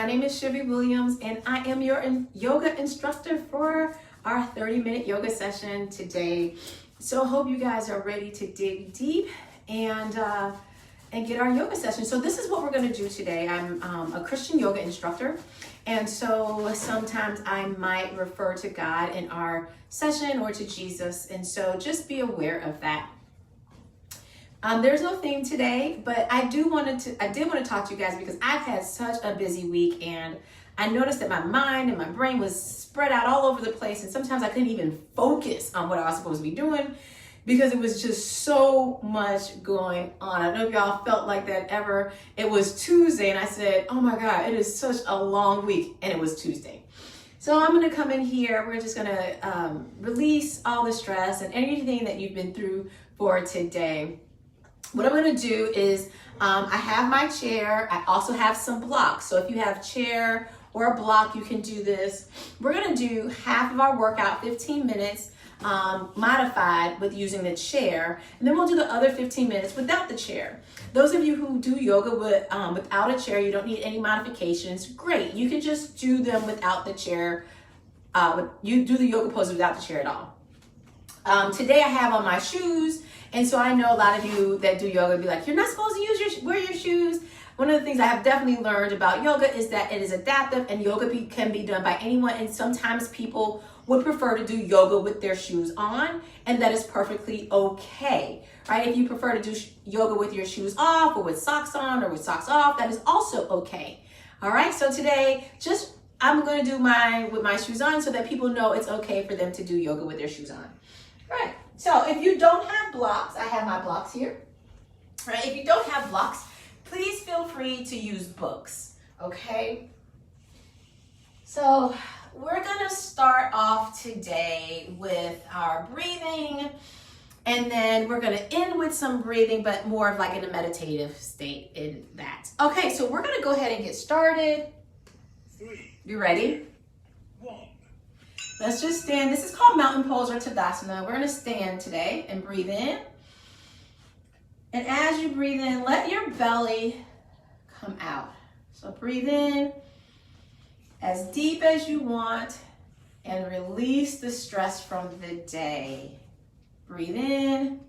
My name is Shivy Williams, and I am your yoga instructor for our 30-minute yoga session today. So I hope you guys are ready to dig deep and get our yoga session. So this is what we're going to do today. I'm a Christian yoga instructor, and so sometimes I might refer to God in our session or to Jesus, and so just be aware of that. There's no theme today, but I did want to talk to you guys because I've had such a busy week, and I noticed that my mind and my brain was spread out all over the place, and sometimes I couldn't even focus on what I was supposed to be doing because it was just so much going on. I don't know if y'all felt like that ever. It was Tuesday, and I said, oh my God, it is such a long week, and it was Tuesday. So I'm going to come in here. We're just going to release all the stress and anything that you've been through for today. What I'm going to do is I have my chair. I also have some blocks. So if you have chair or a block, you can do this. We're going to do half of our workout, 15 minutes, modified with using the chair. And then we'll do the other 15 minutes without the chair. Those of you who do yoga without a chair, you don't need any modifications. Great. You can just do them without the chair. You do the yoga poses without the chair at all. Today I have on my shoes. And so I know a lot of you that do yoga be like, you're not supposed to wear your shoes. One of the things I have definitely learned about yoga is that it is adaptive, and yoga can be done by anyone. And sometimes people would prefer to do yoga with their shoes on, and that is perfectly okay, right? If you prefer to do yoga with your shoes off or with socks on or with socks off, that is also okay. All right, so today I'm going to do with my shoes on so that people know it's okay for them to do yoga with their shoes on. All right. So if you don't have blocks, I have my blocks here, right? If you don't have blocks, please feel free to use books, okay? So we're gonna start off today with our breathing, and then we're gonna end with some breathing, but more of like in a meditative state in that. Okay, so we're gonna go ahead and get started. 3. You ready? 1. Let's just stand. This is called mountain pose or Tadasana. We're going to stand today and breathe in. And as you breathe in, let your belly come out. So breathe in as deep as you want and release the stress from the day. Breathe in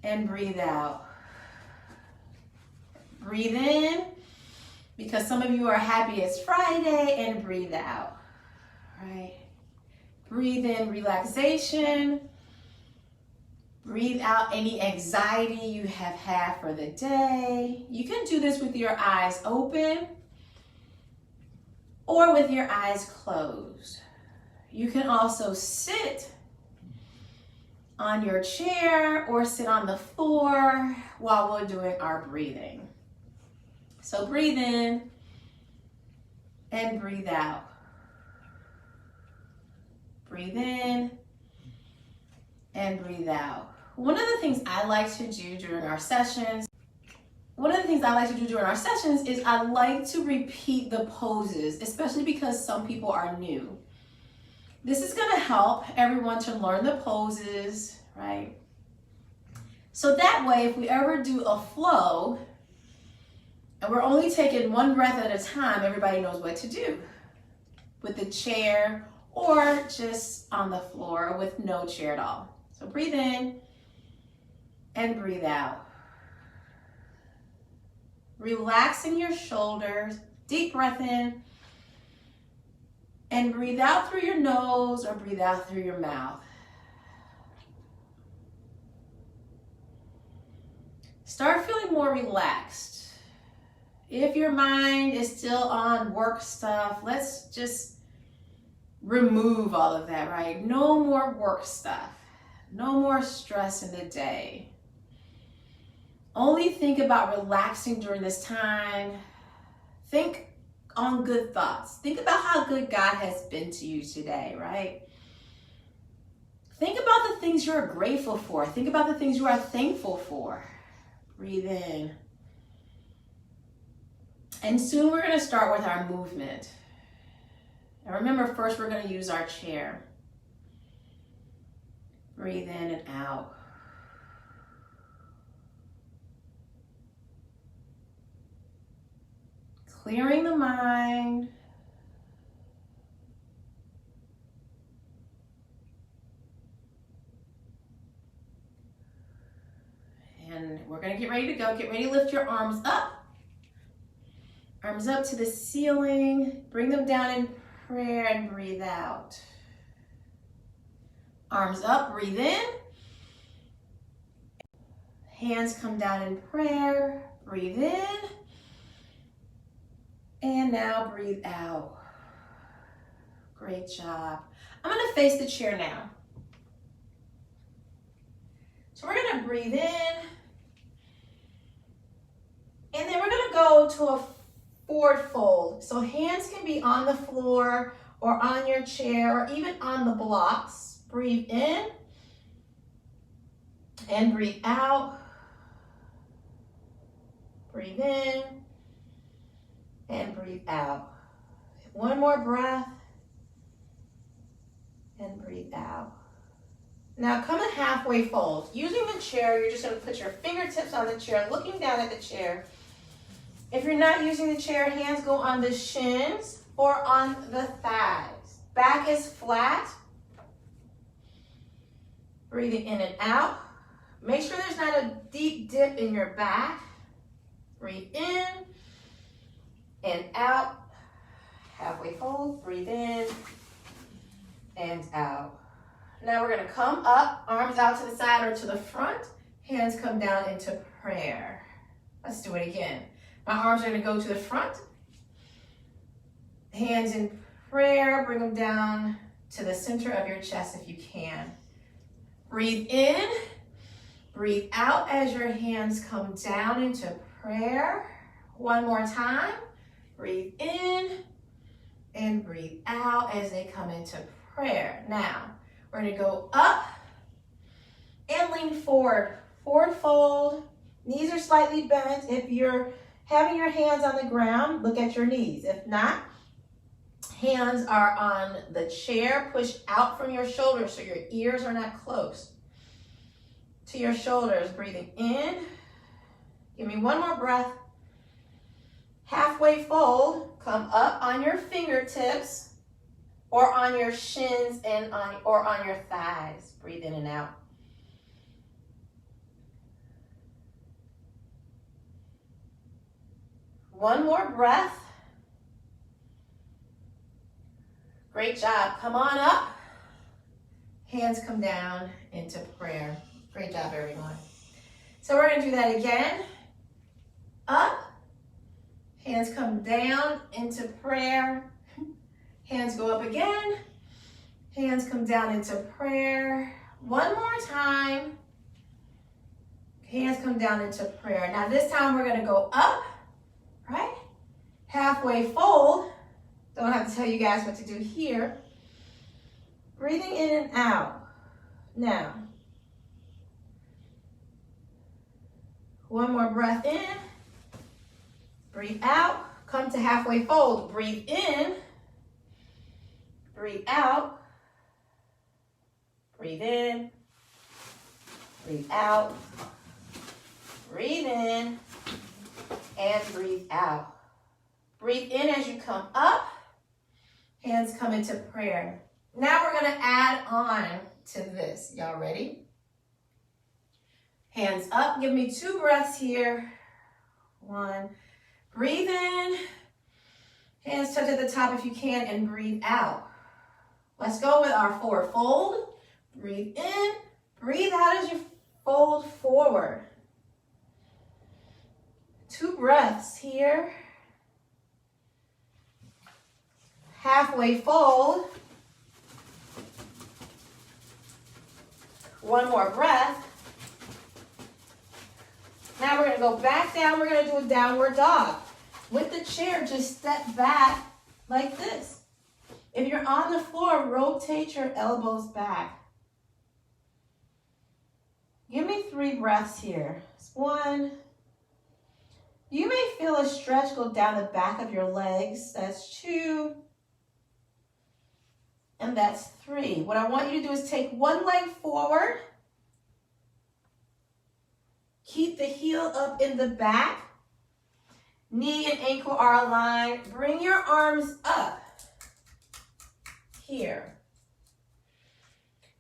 and breathe out. Breathe in because some of you are happy it's Friday, and breathe out. Right. Breathe in relaxation. Breathe out any anxiety you have had for the day. You can do this with your eyes open or with your eyes closed. You can also sit on your chair or sit on the floor while we're doing our breathing. So breathe in and breathe out. Breathe in and breathe out. One of the things I like to do during our sessions is I like to repeat the poses, especially because some people are new. This is going to help everyone to learn the poses, right? So that way, if we ever do a flow and we're only taking one breath at a time, everybody knows what to do with the chair or just on the floor or with no chair at all. So breathe in and breathe out. Relaxing your shoulders, deep breath in, and breathe out through your nose or breathe out through your mouth. Start feeling more relaxed. If your mind is still on work stuff, let's just remove all of that, right? No more work stuff. No more stress in the day. Only think about relaxing during this time. Think on good thoughts. Think about how good God has been to you today, right? Think about the things you're grateful for. Think about the things you are thankful for. Breathe in. And soon we're going to start with our movement. And remember, first we're going to use our chair. Breathe in and out. clearing the mind. And we're going to get ready to go. Get ready to lift your arms up. Arms up to the ceiling. Bring them down in prayer and breathe out. Arms up, breathe in. Hands come down in prayer. Breathe in. And now breathe out. Great job. I'm going to face the chair now. So we're going to breathe in. And then we're going to go to a forward fold. So hands can be on the floor or on your chair or even on the blocks. Breathe in and breathe out. Breathe in and breathe out. One more breath and breathe out. Now come in halfway fold. Using the chair, you're just going to put your fingertips on the chair, looking down at the chair. If you're not using the chair, hands go on the shins or on the thighs. Back is flat. Breathing in and out. Make sure there's not a deep dip in your back. Breathe in and out. Halfway fold. Breathe in and out. Now we're going to come up, arms out to the side or to the front. Hands come down into prayer. Let's do it again. My arms are going to go to the front. Hands in prayer. Bring them down to the center of your chest if you can. Breathe in. Breathe out as your hands come down into prayer. One more time. Breathe in and breathe out as they come into prayer. Now, we're going to go up and lean forward. Forward fold. Knees are slightly bent. If you're having your hands on the ground, look at your knees. If not, hands are on the chair. Push out from your shoulders so your ears are not close to your shoulders. Breathing in. Give me one more breath. Halfway fold. Come up on your fingertips or on your shins and or on your thighs. Breathe in and out. One more breath. Great job. Come on up. Hands come down into prayer. Great job, everyone. So we're going to do that again. Up. Hands come down into prayer. Hands go up again. Hands come down into prayer. One more time. Hands come down into prayer. Now this time we're going to go up. Right? Halfway fold. Don't have to tell you guys what to do here. Breathing in and out. Now, one more breath in. Breathe out. Come to halfway fold. Breathe in. Breathe out. Breathe in. Breathe out. Breathe in. And breathe out. Breathe in as you come up. Hands come into prayer. Now we're going to add on to this. Y'all ready? Hands up. Give me 2 breaths here. 1. Breathe in. Hands touch at the top if you can and breathe out. Let's go with our forward fold. Breathe in. Breathe out as you fold forward. 2 breaths here. Halfway fold. 1 more breath. Now we're going to go back down. We're going to do a downward dog. With the chair, just step back like this. If you're on the floor, rotate your elbows back. Give me 3 breaths here. 1. You may feel a stretch go down the back of your legs. That's 2. And that's 3. What I want you to do is take one leg forward. Keep the heel up in the back. Knee and ankle are aligned. Bring your arms up here.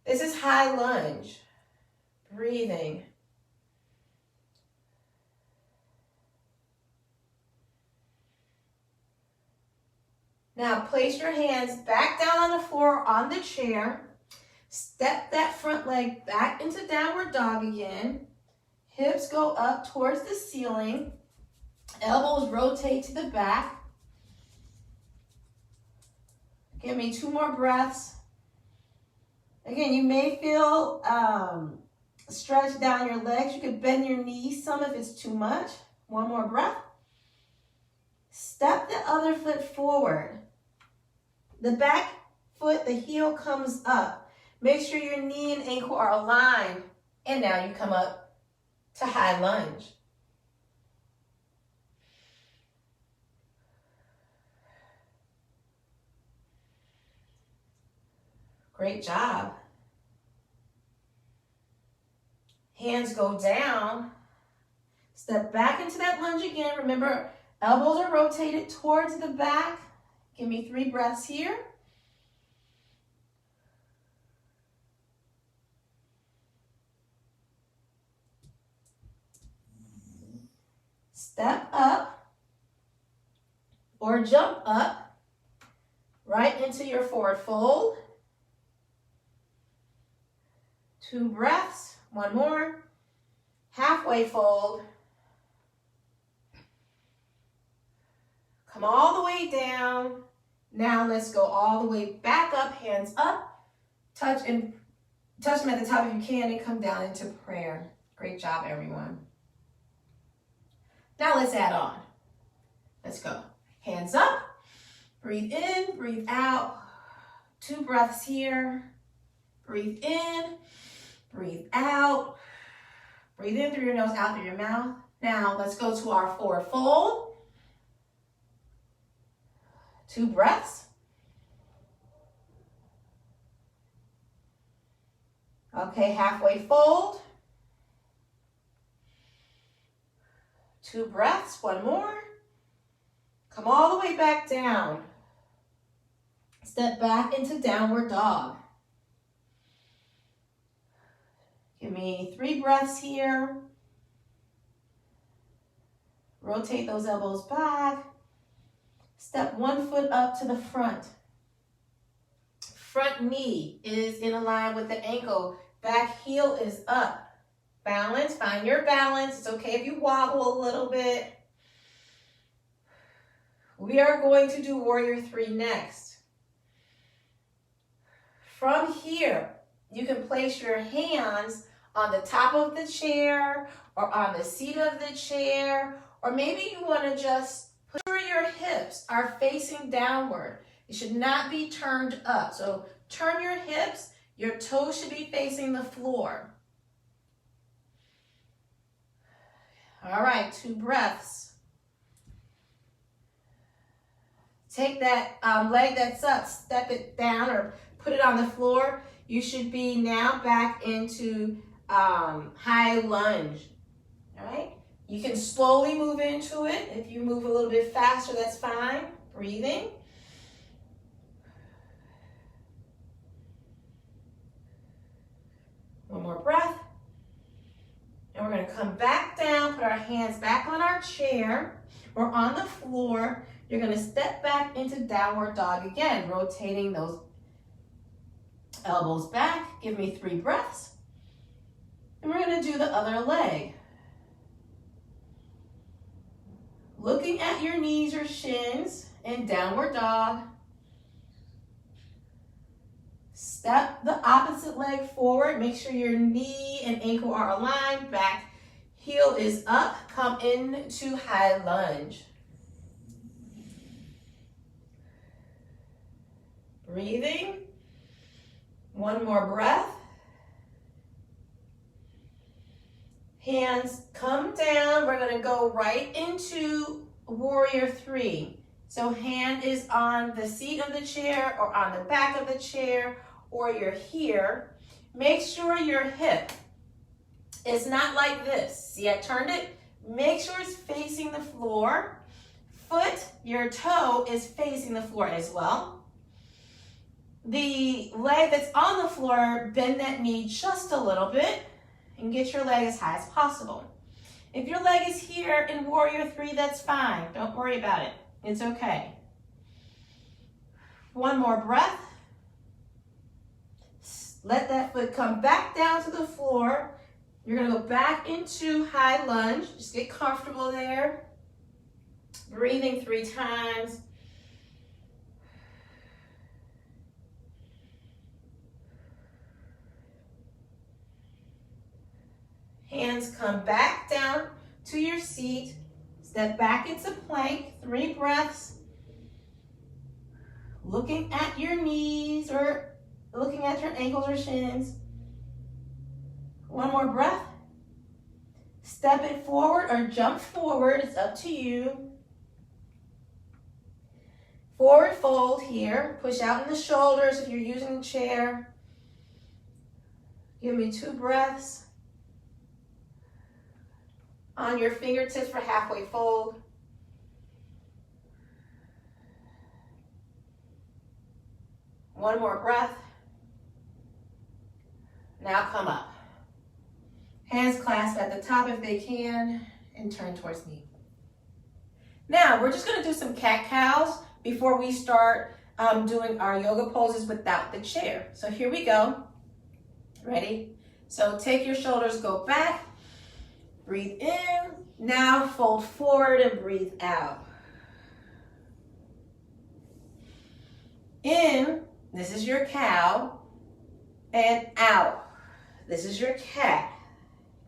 This is high lunge. Breathing. Now place your hands back down on the floor on the chair. Step that front leg back into downward dog again. Hips go up towards the ceiling. Elbows rotate to the back. Give me 2 more breaths. Again, you may feel stretch down your legs. You could bend your knees some if it's too much. 1 more breath. Step the other foot forward. The back foot, the heel comes up. Make sure your knee and ankle are aligned. And now you come up to high lunge. Great job. Hands go down. Step back into that lunge again. Remember, elbows are rotated towards the back. Give me 3 breaths here. Step up or jump up right into your forward fold. 2 breaths, 1 more. Halfway fold. Come all the way down. Now let's go all the way back up, hands up. Touch them at the top if you can and come down into prayer. Great job, everyone. Now let's add on. Let's go. Hands up. Breathe in, breathe out. 2 breaths here. Breathe in, breathe out. Breathe in through your nose, out through your mouth. Now let's go to our forward fold. 2 breaths. Okay, halfway fold. 2 breaths, 1 more. Come all the way back down. Step back into downward dog. Give me 3 breaths here. Rotate those elbows back. Step 1 foot up to the front. Front knee is in line with the ankle. Back heel is up. Balance, find your balance. It's okay if you wobble a little bit. We are going to do Warrior 3 next. From here, you can place your hands on the top of the chair or on the seat of the chair, or maybe you want to just put your hips are facing downward. It should not be turned up. So turn your hips, your toes should be facing the floor. All right, 2 breaths. Take that leg that's up, step it down or put it on the floor. You should be now back into high lunge. All right? You can slowly move into it. If you move a little bit faster, that's fine. Breathing. One more breath. And we're going to come back down, put our hands back on our chair or on the floor. You're going to step back into downward dog again, rotating those elbows back. Give me 3 breaths. And we're going to do the other leg. Looking at your knees or shins in downward dog. Step the opposite leg forward. Make sure your knee and ankle are aligned. Back heel is up. Come into high lunge. Breathing. 1 more breath. Hands come down. We're going to go right into Warrior 3. So hand is on the seat of the chair or on the back of the chair, or you're here. Make sure your hip is not like this. See, I turned it. Make sure it's facing the floor. your toe is facing the floor as well. The leg that's on the floor, bend that knee just a little bit and get your leg as high as possible. If your leg is here in Warrior 3, that's fine. Don't worry about it. It's okay. One more breath. Let that foot come back down to the floor. You're going to go back into high lunge. Just get comfortable there. Breathing 3 times. Hands come back down to your seat. Step back into plank. 3 breaths. Looking at your knees or looking at your ankles or shins. One more breath. Step it forward or jump forward. It's up to you. Forward fold here. Push out in the shoulders if you're using a chair. Give me 2 breaths. On your fingertips for halfway fold. One more breath. Now come up. Hands clasped at the top if they can, and turn towards me. Now, we're just going to do some cat-cows before we start doing our yoga poses without the chair. So here we go. Ready? So take your shoulders, go back. Breathe in. Now fold forward and breathe out. In. This is your cow. And out. This is your cat.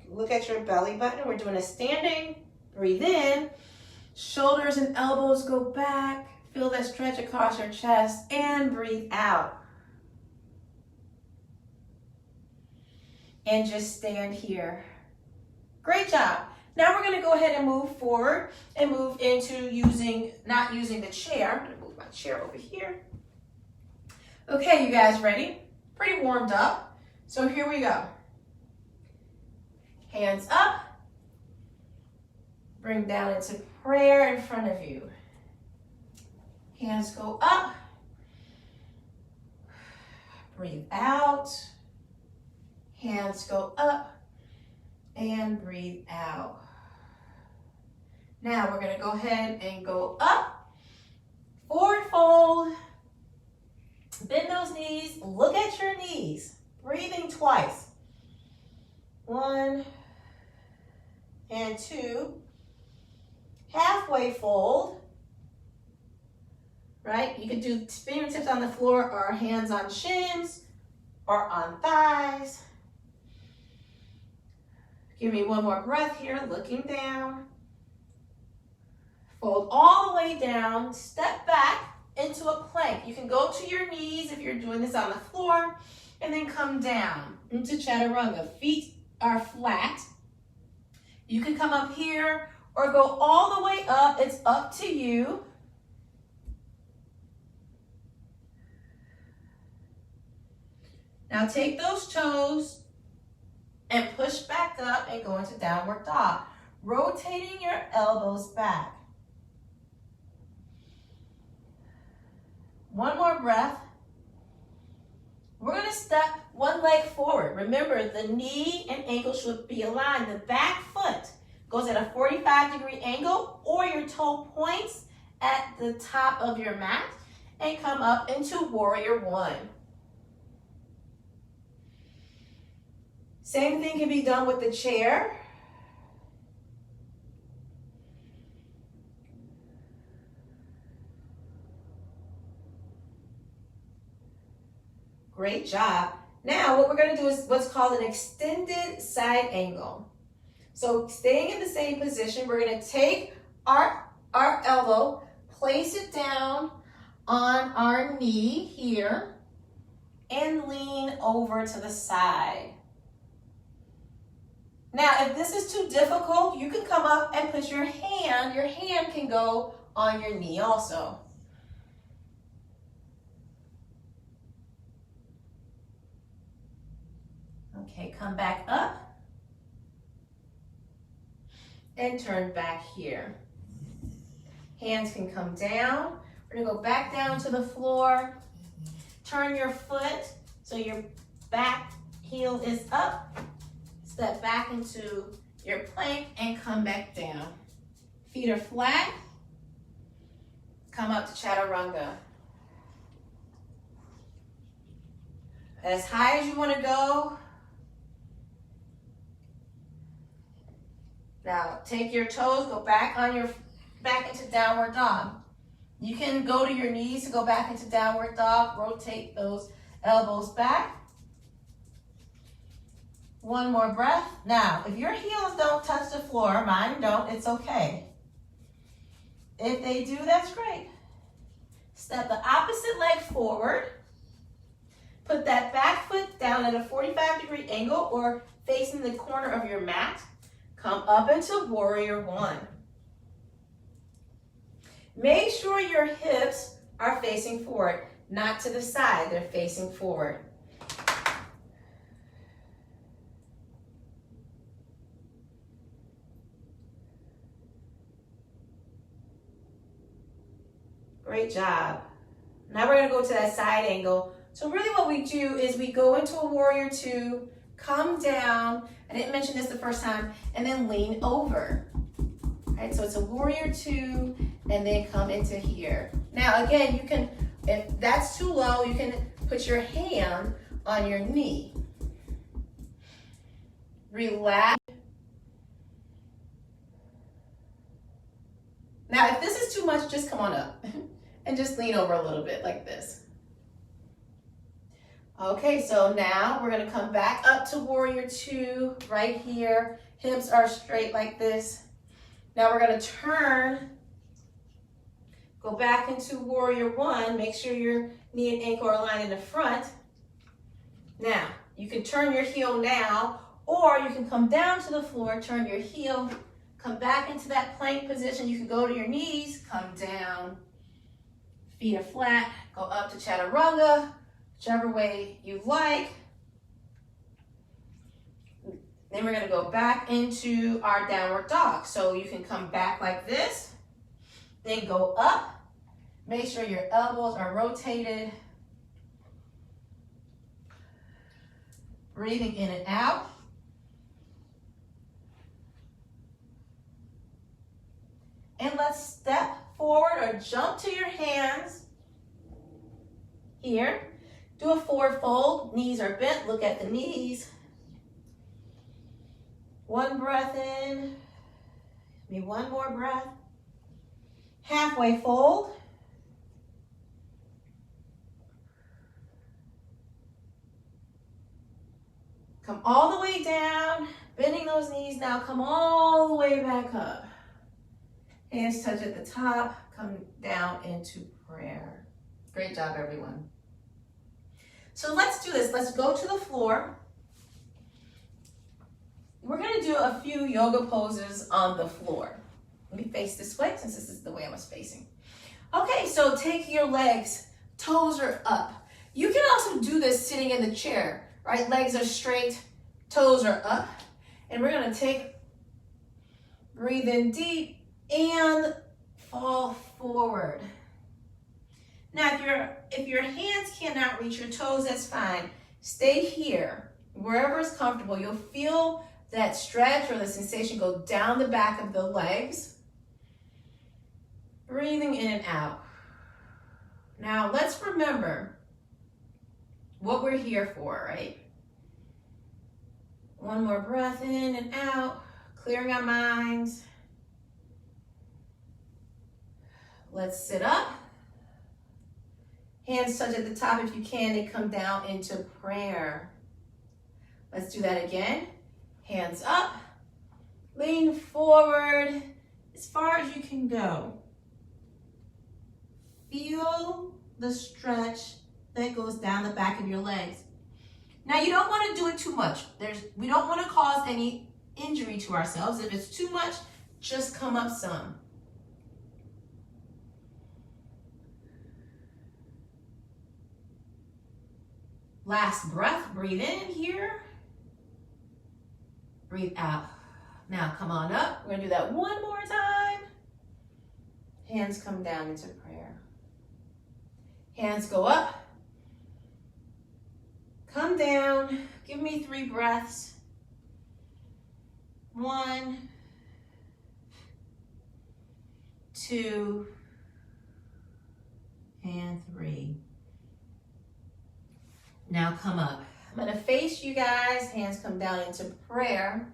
Look at your belly button. We're doing a standing. Breathe in. Shoulders and elbows go back. Feel that stretch across your chest. And breathe out. And just stand here. Great job. Now we're going to go ahead and move forward and move into not using the chair. I'm going to move my chair over here. Okay, you guys ready? Pretty warmed up. So here we go. Hands up. Bring down into prayer in front of you. Hands go up. Breathe out. Hands go up. And breathe out. Now we're going to go ahead and go up. Forward fold. Bend those knees. Look at your knees. Breathing twice. 1 and 2. Halfway fold. Right? You can do fingertips on the floor or hands on shins or on thighs. Give me one more breath here, looking down. Fold all the way down, step back into a plank. You can go to your knees if you're doing this on the floor, and then come down into Chaturanga. Feet are flat. You can come up here or go all the way up. It's up to you. Now take those toes and push back up and go into downward dog. Rotating your elbows back. One more breath. We're going to step one leg forward. Remember, the knee and ankle should be aligned. The back foot goes at a 45-degree angle, or your toe points at the top of your mat, and come up into Warrior 1. Same thing can be done with the chair. Great job. Now what we're going to do is what's called an extended side angle. So staying in the same position, we're going to take our elbow, place it down on our knee here, and lean over to the side. Now, if this is too difficult, you can come up and put your hand can go on your knee also. Okay, come back up and turn back here. Hands can come down. We're gonna go back down to the floor. Turn your foot so your back heel is up. Step back into your plank and come back down. Feet are flat. Come up to Chaturanga. As high as you want to go. Now take your toes, go back into downward dog. You can go to your knees to go back into downward dog. Rotate those elbows back. One more breath. Now, if your heels don't touch the floor, mine don't, it's okay. If they do, that's great. Step the opposite leg forward. Put that back foot down at a 45-degree angle or facing the corner of your mat. Come up into Warrior One. Make sure your hips are facing forward, not to the side, they're facing forward. Great job. Now we're gonna go to that side angle. So really what we do is we go into a Warrior Two, come down, I didn't mention this the first time, and then lean over. All right, so it's a Warrior Two, and then come into here. Now again, you can, if that's too low, you can put your hand on your knee. Relax. Now if this is too much, just come on up and just lean over a little bit like this. Okay, so now we're gonna come back up to Warrior Two right here. Hips are straight like this. Now we're gonna turn, go back into Warrior One. Make sure your knee and ankle are aligned in the front. Now, you can turn your heel now, or you can come down to the floor, turn your heel, come back into that plank position. You can go to your knees, come down. Feet are flat, go up to Chaturanga, whichever way you like. Then we're gonna go back into our downward dog. So you can come back like this, then go up. Make sure your elbows are rotated. Breathing in and out. And let's step forward or jump to your hands. Here. Do a forward fold. Knees are bent. Look at the knees. One breath in. Maybe one more breath. Halfway fold. Come all the way down. Bending those knees now. Come all the way back up. Hands touch at the top, come down into prayer. Great job, everyone. So let's do this. Let's go to the floor. We're gonna do a few yoga poses on the floor. Let me face this way since this is the way I was facing. Okay, so take your legs, toes are up. You can also do this sitting in the chair, right? Legs are straight, toes are up. And we're gonna breathe in deep, and fall forward. Now, if your hands cannot reach your toes, that's fine. Stay here, wherever is comfortable. You'll feel that stretch or the sensation go down the back of the legs. Breathing in and out. Now, let's remember what we're here for, right? One more breath in and out, clearing our minds. Let's sit up. Hands touch at the top if you can, and come down into prayer. Let's do that again. Hands up. Lean forward as far as you can go. Feel the stretch that goes down the back of your legs. Now you don't want to do it too much. We don't want to cause any injury to ourselves. If it's too much, just come up some. Last breath, breathe in here. Breathe out. Now come on up. We're gonna do that one more time. Hands come down into prayer. Hands go up. Come down. Give me 3 breaths. 1, 2, and 3. Now come up. I'm going to face you guys. Hands come down into prayer.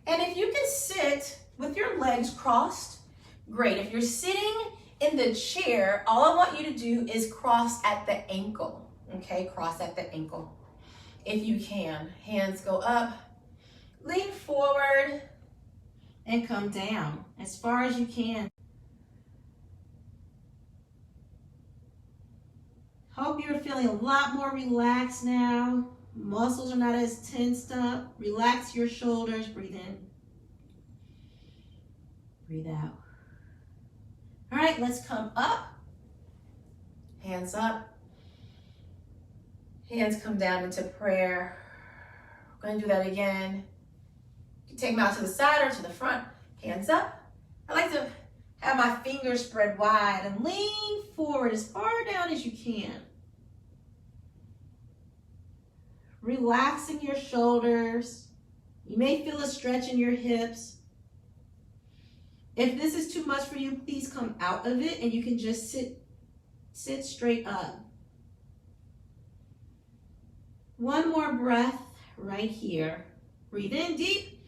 And if you can sit with your legs crossed, great. If you're sitting in the chair, all I want you to do is cross at the ankle. Okay, cross at the ankle. If you can, hands go up, lean forward, and come down as far as you can. Hope you're feeling a lot more relaxed now. Muscles are not as tensed up. Relax your shoulders. Breathe in. Breathe out. All right, let's come up. Hands up. Hands come down into prayer. We're going to do that again. You can take them out to the side or to the front. Hands up. I like to have my fingers spread wide and lean forward as far down as you can. Relaxing your shoulders. You may feel a stretch in your hips. If this is too much for you, please come out of it and you can just sit straight up. One more breath right here. Breathe in deep.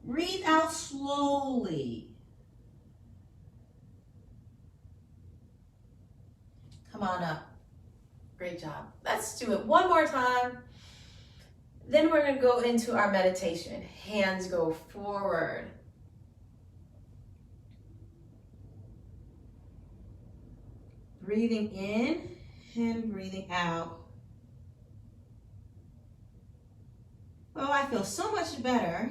Breathe out slowly. Come on up. Great job. Let's do it one more time. Then we're going to go into our meditation. Hands go forward. Breathing in and breathing out. Oh, I feel so much better.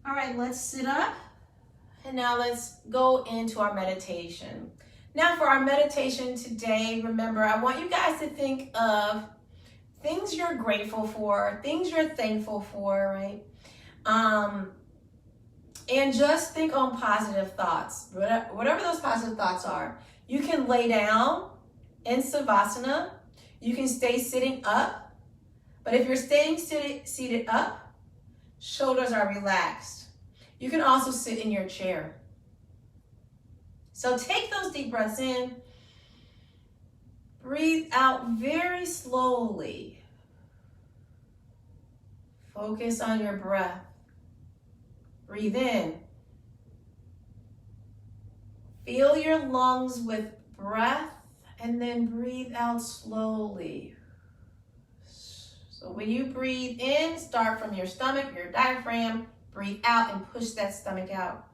All right, let's sit up. And now let's go into our meditation. Now for our meditation today, remember, I want you guys to think of things you're grateful for, things you're thankful for, right? And just think on positive thoughts, whatever those positive thoughts are. You can lay down in Savasana. You can stay sitting up. But if you're staying seated up, shoulders are relaxed. You can also sit in your chair. So take those deep breaths in. Breathe out very slowly. Focus on your breath. Breathe in. Fill your lungs with breath and then breathe out slowly. So when you breathe in, start from your stomach, your diaphragm. Breathe out and push that stomach out.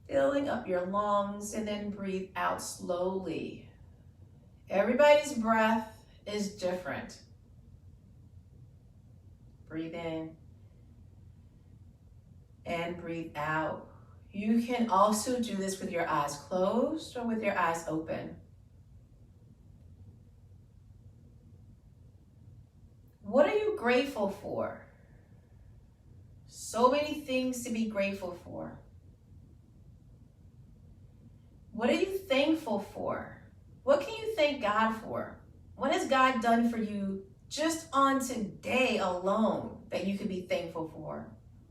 Filling up your lungs and then breathe out slowly. Everybody's breath is different. Breathe in and breathe out. You can also do this with your eyes closed or with your eyes open. What are you grateful for? So many things to be grateful for. What are you thankful for? What can you thank God for? What has God done for you just on today alone that you could be thankful for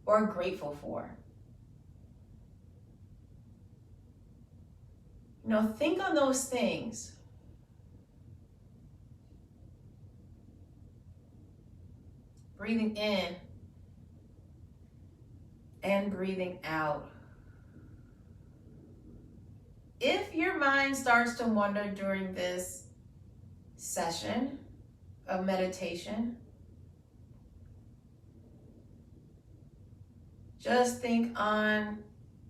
or grateful for? You know, think on those things. Breathing in and breathing out. If your mind starts to wander during this session of meditation, just think on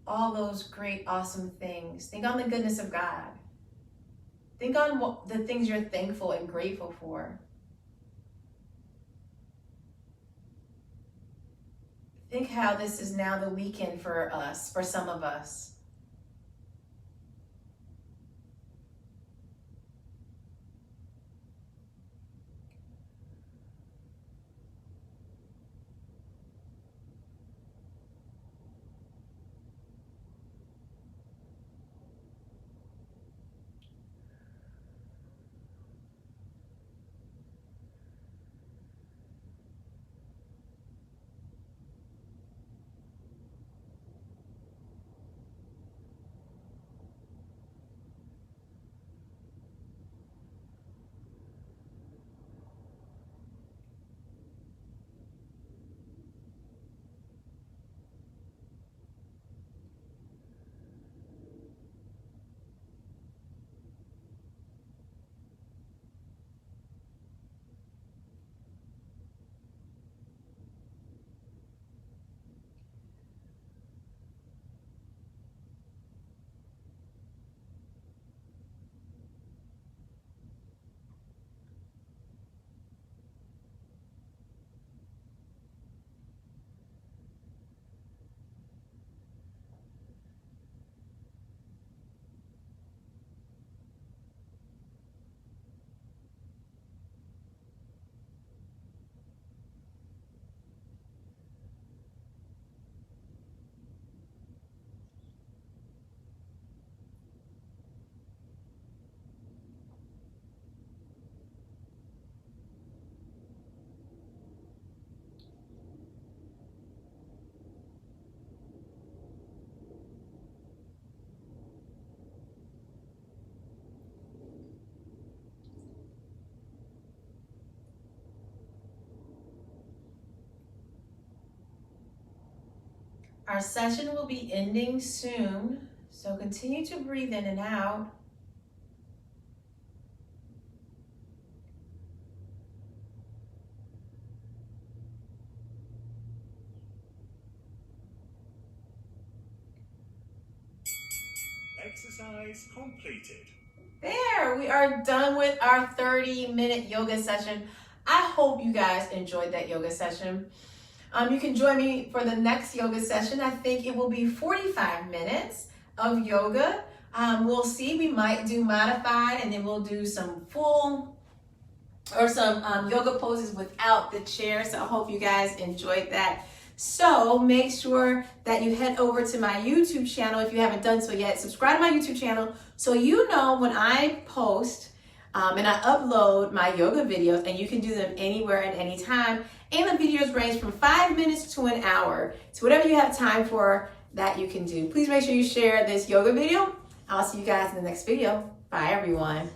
all those great, awesome things. Think on the goodness of God. Think on the things you're thankful and grateful for. Think how this is now the weekend for us, for some of us. Our session will be ending soon, so continue to breathe in and out. Exercise completed. There, we are done with our 30-minute yoga session. I hope you guys enjoyed that yoga session. You can join me for the next yoga session. I think it will be 45 minutes of yoga. We'll see, we might do modified, and then we'll do some full or some yoga poses without the chair. So I hope you guys enjoyed that. So make sure that you head over to my YouTube channel if you haven't done so yet. Subscribe to my YouTube channel so you know when I post and I upload my yoga videos, and you can do them anywhere and anytime. And the videos range from 5 minutes to an hour. So whatever you have time for, that you can do. Please make sure you share this yoga video. I'll see you guys in the next video. Bye, everyone.